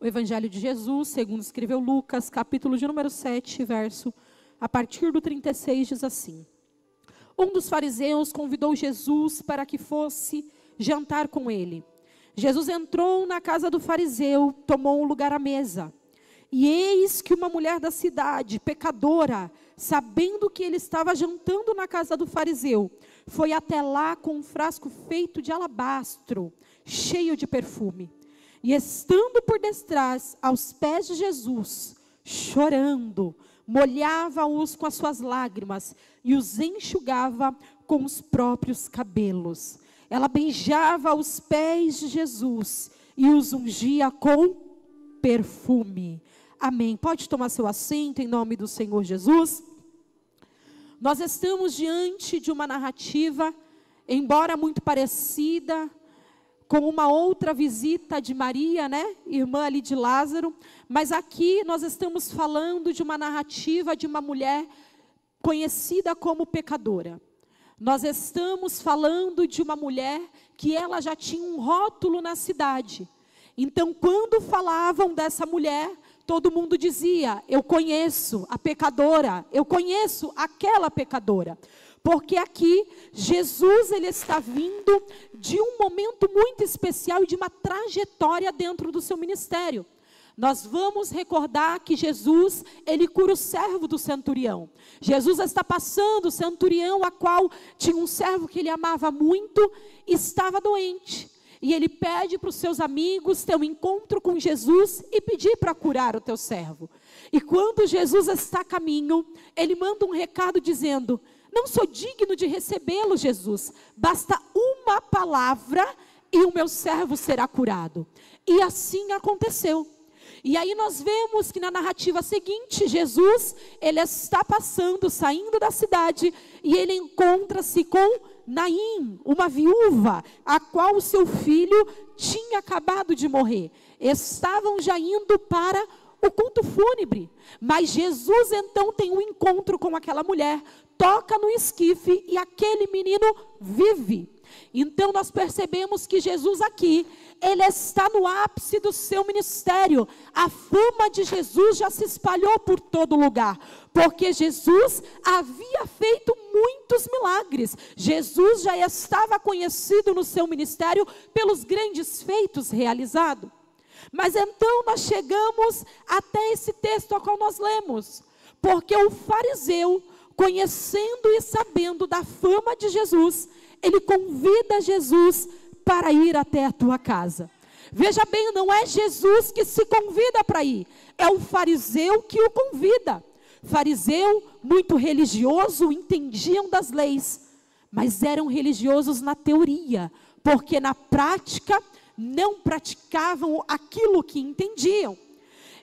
O Evangelho de Jesus, segundo escreveu Lucas, capítulo de número 7, verso a partir do 36, diz assim: Um dos fariseus convidou Jesus para que fosse jantar com ele. Jesus entrou na casa do fariseu, tomou um lugar à mesa. E eis que uma mulher da cidade, pecadora, sabendo que ele estava jantando na casa do fariseu, foi até lá com um frasco feito de alabastro, cheio de perfume. E estando por detrás, aos pés de Jesus, chorando, molhava-os com as suas lágrimas e os enxugava com os próprios cabelos. Ela beijava os pés de Jesus e os ungia com perfume. Amém. Pode tomar seu assento em nome do Senhor Jesus. Nós estamos diante de uma narrativa, embora muito parecida com uma outra visita de Maria, né? Irmã ali de Lázaro. Mas aqui nós estamos falando de uma narrativa de uma mulher conhecida como pecadora. Nós estamos falando de uma mulher que ela já tinha um rótulo na cidade. Então, quando falavam dessa mulher, todo mundo dizia: eu conheço a pecadora, eu conheço aquela pecadora. Porque aqui, Jesus ele está vindo de um momento muito especial e de uma trajetória dentro do seu ministério. Nós vamos recordar que Jesus, ele cura o servo do centurião. Jesus está passando, o centurião, a qual tinha um servo que ele amava muito, estava doente. E ele pede para os seus amigos ter um encontro com Jesus e pedir para curar o teu servo. E quando Jesus está a caminho, ele manda um recado dizendo: não sou digno de recebê-lo, Jesus. Basta uma palavra e o meu servo será curado. E assim aconteceu. E aí nós vemos que na narrativa seguinte, Jesus, ele está passando, saindo da cidade, e ele encontra-se com Naim, uma viúva, a qual o seu filho tinha acabado de morrer. Estavam já indo para o culto fúnebre. Mas Jesus então tem um encontro com aquela mulher, toca no esquife e aquele menino vive. Então nós percebemos que Jesus aqui, ele está no ápice do seu ministério. A fama de Jesus já se espalhou por todo lugar, porque Jesus havia feito muitos milagres. Jesus já estava conhecido no seu ministério pelos grandes feitos realizados. Mas então nós chegamos até esse texto ao qual nós lemos, porque o fariseu, conhecendo e sabendo da fama de Jesus, ele convida Jesus para ir até a tua casa. Veja bem, não é Jesus que se convida para ir, é o fariseu que o convida. Fariseu, muito religioso, entendiam das leis, mas eram religiosos na teoria, porque na prática não praticavam aquilo que entendiam.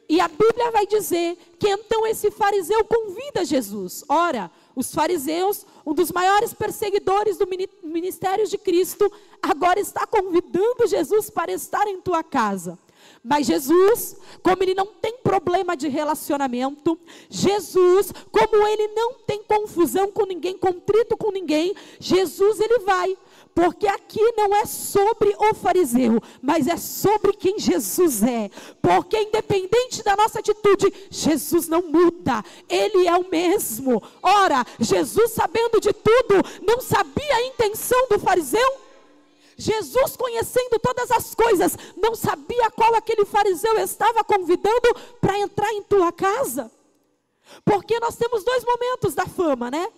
E a Bíblia vai dizer que então esse fariseu convida Jesus. Ora, os fariseus, um dos maiores perseguidores do ministério de Cristo, agora está convidando Jesus para estar em tua casa. Mas Jesus, como ele não tem problema de relacionamento, Jesus, como ele não tem confusão com ninguém, contrito com ninguém, Jesus ele vai. Porque aqui não é sobre o fariseu, mas é sobre quem Jesus é. Porque independente da nossa atitude, Jesus não muda, ele é o mesmo. Ora, Jesus, sabendo de tudo, não sabia a intenção do fariseu? Jesus, conhecendo todas as coisas, não sabia qual aquele fariseu estava convidando para entrar em tua casa? Porque nós temos dois momentos da fama, né?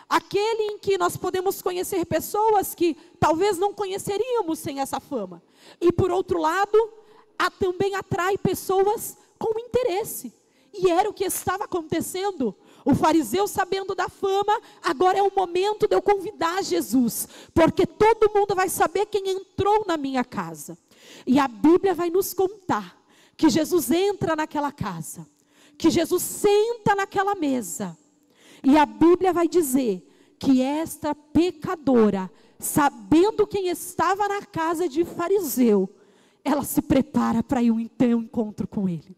Aquele em que nós podemos conhecer pessoas que talvez não conheceríamos sem essa fama. E por outro lado, também atrai pessoas com interesse. E era o que estava acontecendo. O fariseu, sabendo da fama, agora é o momento de eu convidar Jesus, porque todo mundo vai saber quem entrou na minha casa. E a Bíblia vai nos contar que Jesus entra naquela casa, que Jesus senta naquela mesa. E a Bíblia vai dizer que esta pecadora, sabendo quem estava na casa de fariseu, ela se prepara para ir ter um encontro com ele.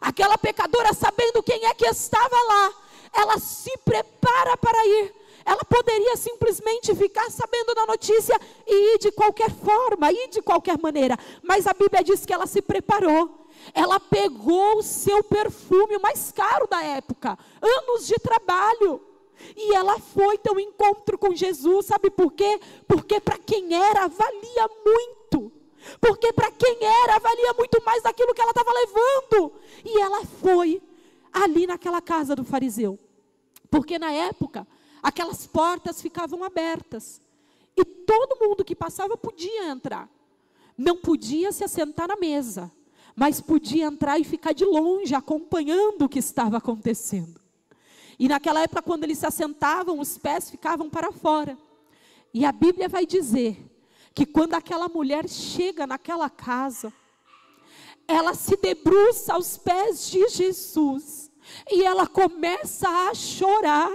Aquela pecadora, sabendo quem é que estava lá, ela se prepara para ir. Ela poderia simplesmente ficar sabendo da notícia e ir de qualquer forma, ir de qualquer maneira. Mas a Bíblia diz que ela se preparou. ela pegou o seu perfume, o mais caro da época, anos de trabalho, e ela foi ter um encontro com Jesus. Sabe por quê? Porque para quem era, valia muito. Porque para quem era, valia muito mais daquilo que ela estava levando. E ela foi ali naquela casa do fariseu. Porque na época, aquelas portas ficavam abertas. E todo mundo que passava podia entrar. Não podia se assentar na mesa, mas podia entrar e ficar de longe, acompanhando o que estava acontecendo. E naquela época, quando eles se assentavam, os pés ficavam para fora. E a Bíblia vai dizer que quando aquela mulher chega naquela casa, ela se debruça aos pés de Jesus. E ela começa a chorar.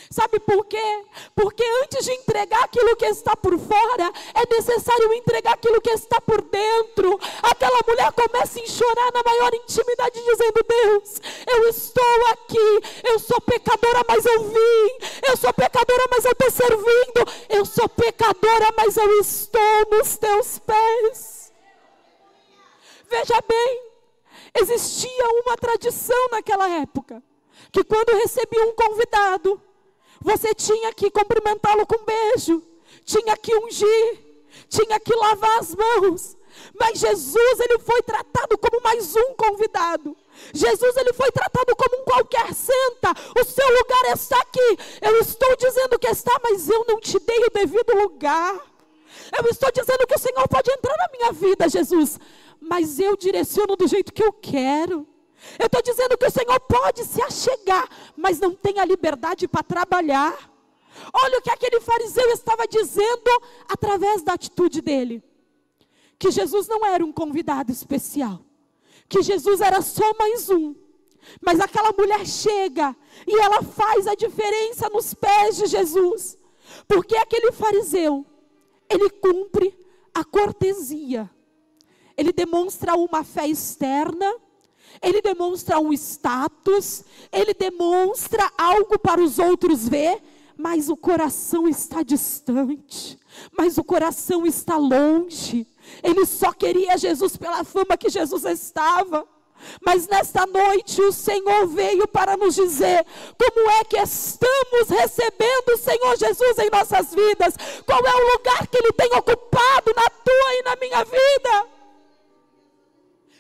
Sabe por quê? Porque antes de entregar aquilo que está por fora, é necessário entregar aquilo que está por dentro. Aquela mulher começa a chorar na maior intimidade, dizendo: Deus, eu estou aqui, eu sou pecadora, mas eu vim. Eu sou pecadora, mas eu estou servindo. Eu sou pecadora, mas eu estou nos teus pés. Veja bem, existia uma tradição naquela época, que quando recebia um convidado, você tinha que cumprimentá-lo com um beijo, tinha que ungir, tinha que lavar as mãos. Mas Jesus, ele foi tratado como mais um convidado. Jesus, ele foi tratado como um qualquer. Senta, o seu lugar está aqui. Eu estou dizendo que está, mas eu não te dei o devido lugar. Eu estou dizendo que o Senhor pode entrar na minha vida, Jesus, mas eu direciono do jeito que eu quero. Eu estou dizendo que o Senhor pode se achegar, mas não tem a liberdade para trabalhar. Olha o que aquele fariseu estava dizendo através da atitude dele. Que Jesus não era um convidado especial. Que Jesus era só mais um. Mas aquela mulher chega e ela faz a diferença nos pés de Jesus. Porque aquele fariseu, ele cumpre a cortesia. Ele demonstra uma fé externa. Ele demonstra um status, ele demonstra algo para os outros ver, mas o coração está distante, mas o coração está longe. Ele só queria Jesus pela fama que Jesus estava. Mas nesta noite o Senhor veio para nos dizer como é que estamos recebendo o Senhor Jesus em nossas vidas. Qual é o lugar que Ele tem ocupado na tua e na minha vida?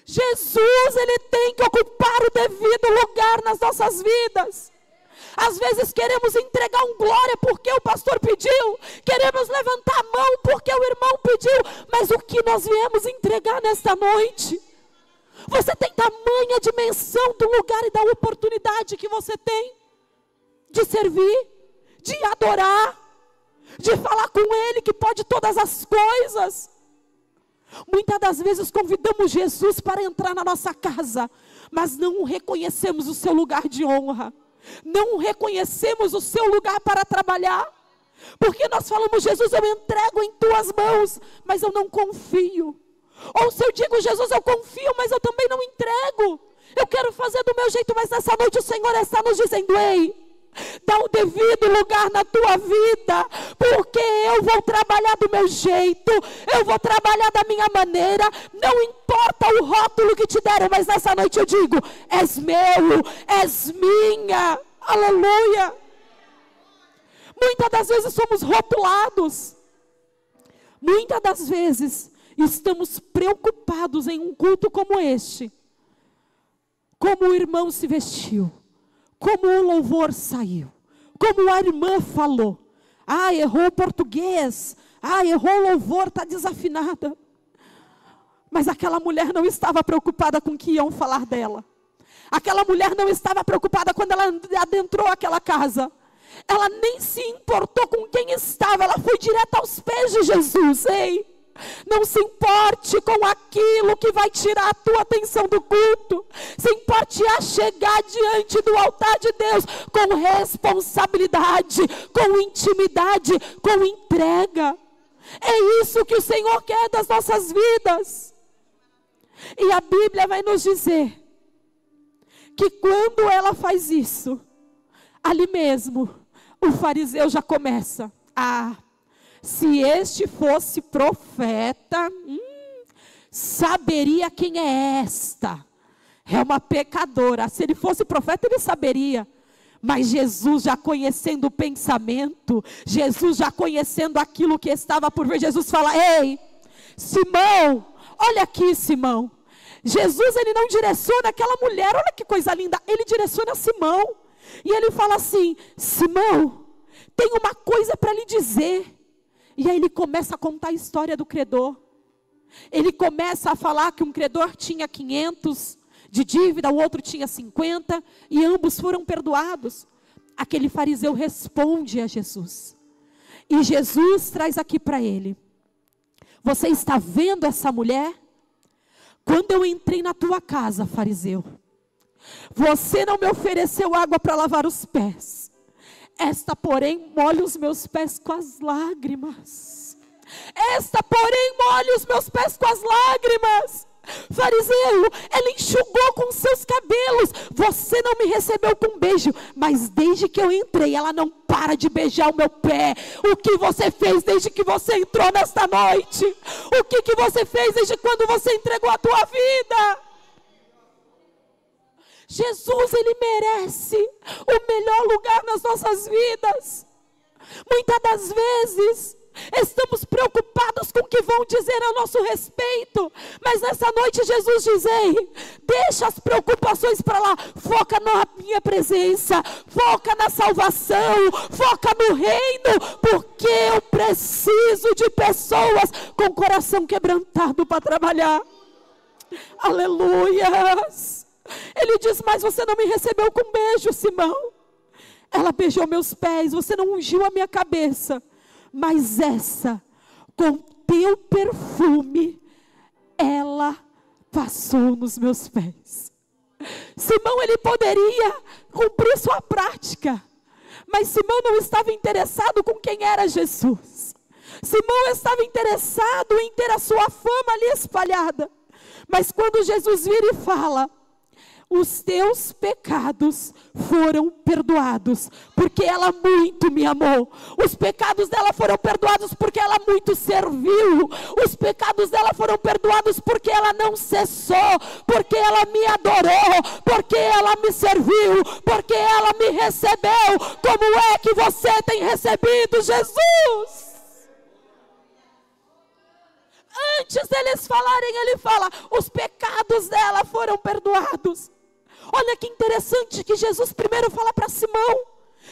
Jesus, Ele tem que ocupar o devido lugar nas nossas vidas. Às vezes queremos entregar um glória porque o pastor pediu, queremos levantar a mão porque o irmão pediu, mas o que nós viemos entregar nesta noite? Você tem tamanha dimensão do lugar e da oportunidade que você tem de servir, de adorar, de falar com Ele que pode todas as coisas. Muitas das vezes convidamos Jesus para entrar na nossa casa, mas não reconhecemos o seu lugar de honra, não reconhecemos o seu lugar para trabalhar, porque nós falamos: Jesus, eu entrego em tuas mãos, mas eu não confio. Ou se eu digo: Jesus, eu confio, mas eu também não entrego, eu quero fazer do meu jeito. Mas nessa noite o Senhor está nos dizendo: ei, dá o devido lugar na tua vida, porque eu vou trabalhar do meu jeito, eu vou trabalhar da minha maneira, não importa o rótulo que te deram, mas nessa noite eu digo: és meu, és minha, aleluia. Muitas das vezes somos rotulados, muitas das vezes estamos preocupados em um culto como este, como o irmão se vestiu, como o louvor saiu, como a irmã falou: ah, errou o português, ah, errou o louvor, está desafinada. Mas aquela mulher não estava preocupada com o que iam falar dela. Aquela mulher não estava preocupada quando ela adentrou aquela casa. Ela nem se importou com quem estava, ela foi direto aos pés de Jesus. Ei, não se importe com aquilo que vai tirar a tua atenção do culto. Se importe a chegar diante do altar de Deus com responsabilidade, com intimidade, com entrega. É isso que o Senhor quer das nossas vidas. E a Bíblia vai nos dizer que quando ela faz isso, ali mesmo o fariseu já começa: ah, se este fosse profeta, saberia quem é esta. É uma pecadora. Se ele fosse profeta, ele saberia. Mas Jesus já conhecendo o pensamento, Jesus já conhecendo aquilo que estava por vir, Jesus fala: ei, Simão, olha aqui, Simão. Jesus, ele não direciona aquela mulher, olha que coisa linda, ele direciona Simão. E ele fala assim: Simão, tem uma coisa para lhe dizer. E aí ele começa a contar a história do credor. Ele começa a falar que um credor tinha 500 de dívida, o outro tinha 50, e ambos foram perdoados. Aquele fariseu responde a Jesus. E Jesus traz aqui para ele: você está vendo essa mulher? Quando eu entrei na tua casa, fariseu, você não me ofereceu água para lavar os pés. Esta, porém, molha os meus pés com as lágrimas. Esta, porém, molha os meus pés com as lágrimas. Fariseu, ela enxugou com seus cabelos. Você não me recebeu com um beijo, mas desde que eu entrei, ela não para de beijar o meu pé. O que você fez desde que você entrou nesta noite? O que você fez desde quando você entregou a tua vida? Jesus, ele merece o melhor lugar nas nossas vidas. Muitas das vezes estamos preocupados com o que vão dizer a nosso respeito, mas nessa noite Jesus diz: ei, deixa as preocupações para lá, foca na minha presença, foca na salvação, foca no reino, porque eu preciso de pessoas com coração quebrantado para trabalhar. Aleluias. Ele diz: mas você não me recebeu com beijo, Simão. Ela beijou meus pés, você não ungiu a minha cabeça. Mas essa, com teu perfume, ela passou nos meus pés. Simão, ele poderia cumprir sua prática, mas Simão não estava interessado com quem era Jesus. Simão estava interessado em ter a sua fama ali espalhada. Mas quando Jesus vira e fala: os teus pecados foram perdoados, porque ela muito me amou. Os pecados dela foram perdoados porque ela muito serviu. Os pecados dela foram perdoados porque ela não cessou, porque ela me adorou, porque ela me serviu, porque ela me recebeu. Como é que você tem recebido Jesus? Antes deles falarem, ele fala: os pecados dela foram perdoados. Olha que interessante que Jesus primeiro fala para Simão.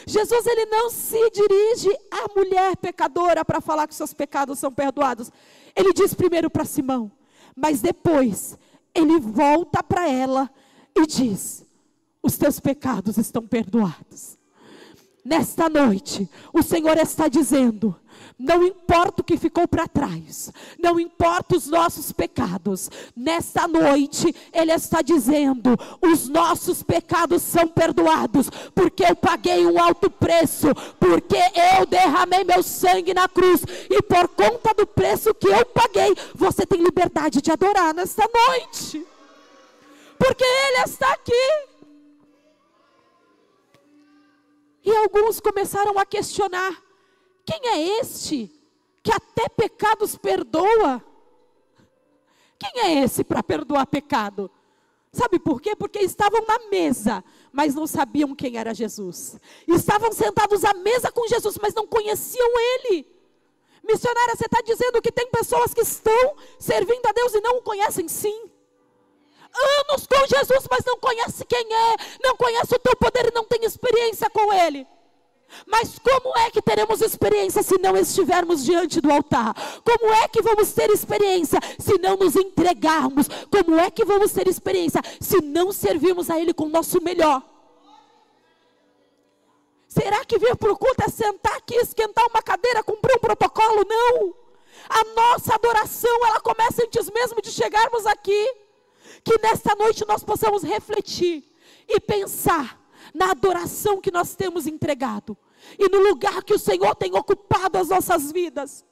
Jesus, ele não se dirige à mulher pecadora para falar que seus pecados são perdoados. Ele diz primeiro para Simão, mas depois ele volta para ela e diz: os teus pecados estão perdoados. Nesta noite, o Senhor está dizendo: não importa o que ficou para trás, não importa os nossos pecados, nesta noite Ele está dizendo: os nossos pecados são perdoados, porque eu paguei um alto preço, porque eu derramei meu sangue na cruz, e por conta do preço que eu paguei, você tem liberdade de adorar nesta noite, porque Ele está aqui. E alguns começaram a questionar: quem é este que até pecados perdoa? Quem é esse para perdoar pecado? Sabe por quê? Porque estavam na mesa, mas não sabiam quem era Jesus. Estavam sentados à mesa com Jesus, mas não conheciam Ele. Missionária, você está dizendo que tem pessoas que estão servindo a Deus e não o conhecem? Sim. Anos com Jesus, mas não conhece quem é, não conhece o teu poder e não tem experiência com Ele. Mas como é que teremos experiência se não estivermos diante do altar? Como é que vamos ter experiência se não nos entregarmos? Como é que vamos ter experiência se não servirmos a Ele com o nosso melhor? Será que vir para o culto é sentar aqui, esquentar uma cadeira, cumprir um protocolo? Não. A nossa adoração, ela começa antes mesmo de chegarmos aqui. Que nesta noite nós possamos refletir e pensar na adoração que nós temos entregado e no lugar que o Senhor tem ocupado as nossas vidas.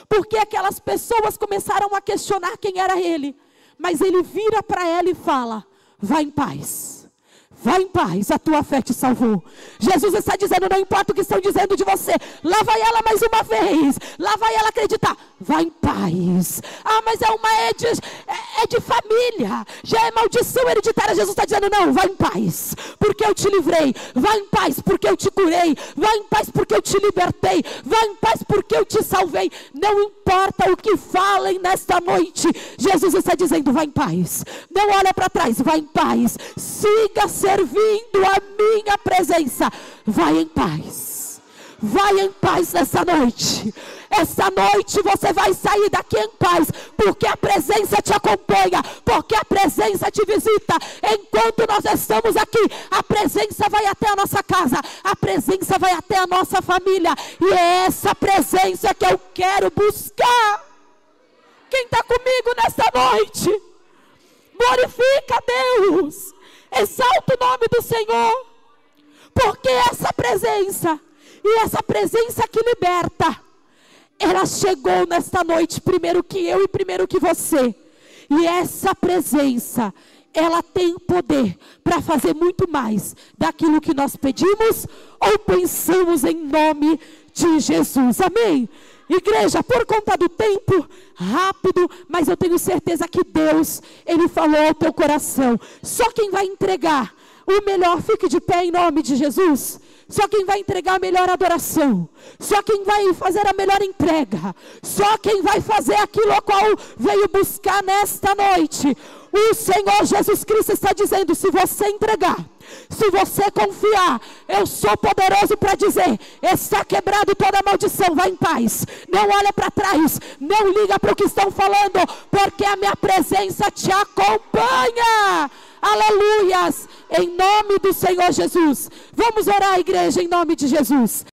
Porque aquelas pessoas começaram a questionar quem era Ele, mas Ele vira para ela e fala: vá em paz, Vai em paz, a tua fé te salvou. Jesus está dizendo, não importa o que estão dizendo de você, lá vai ela mais uma vez, lá vai ela acreditar, vai em paz. Ah, mas é de família, já é maldição hereditária. Jesus está dizendo, não, vai em paz, porque eu te livrei. Vai em paz, porque eu te curei. Vai em paz, porque eu te libertei. Vai em paz, porque eu te salvei. Não importa o que falem nesta noite, Jesus está dizendo, vai em paz. Não olha para trás, vai em paz. Siga servindo a minha presença. Vai em paz. Vai em paz nessa noite. Essa noite você vai sair daqui em paz, porque a presença te acompanha, porque a presença te visita. Enquanto nós estamos aqui, a presença vai até a nossa casa, a presença vai até a nossa família, e é essa presença que eu quero buscar. Quem está comigo nesta noite? Glorifica a Deus, exalta o nome do Senhor, porque essa presença, e essa presença que liberta, ela chegou nesta noite primeiro que eu e primeiro que você. E essa presença, ela tem poder para fazer muito mais daquilo que nós pedimos ou pensamos, em nome de Jesus. Amém? Igreja, por conta do tempo, rápido, mas eu tenho certeza que Deus, Ele falou ao teu coração. Só quem vai entregar o melhor, fique de pé em nome de Jesus. Só quem vai entregar a melhor adoração, só quem vai fazer a melhor entrega, só quem vai fazer aquilo a qual veio buscar nesta noite. O Senhor Jesus Cristo está dizendo, se você entregar, se você confiar, eu sou poderoso para dizer, está quebrado toda maldição, vai em paz. Não olha para trás, não liga para o que estão falando, porque a minha presença te acompanha. Aleluias, em nome do Senhor Jesus. Vamos orar, igreja, em nome de Jesus.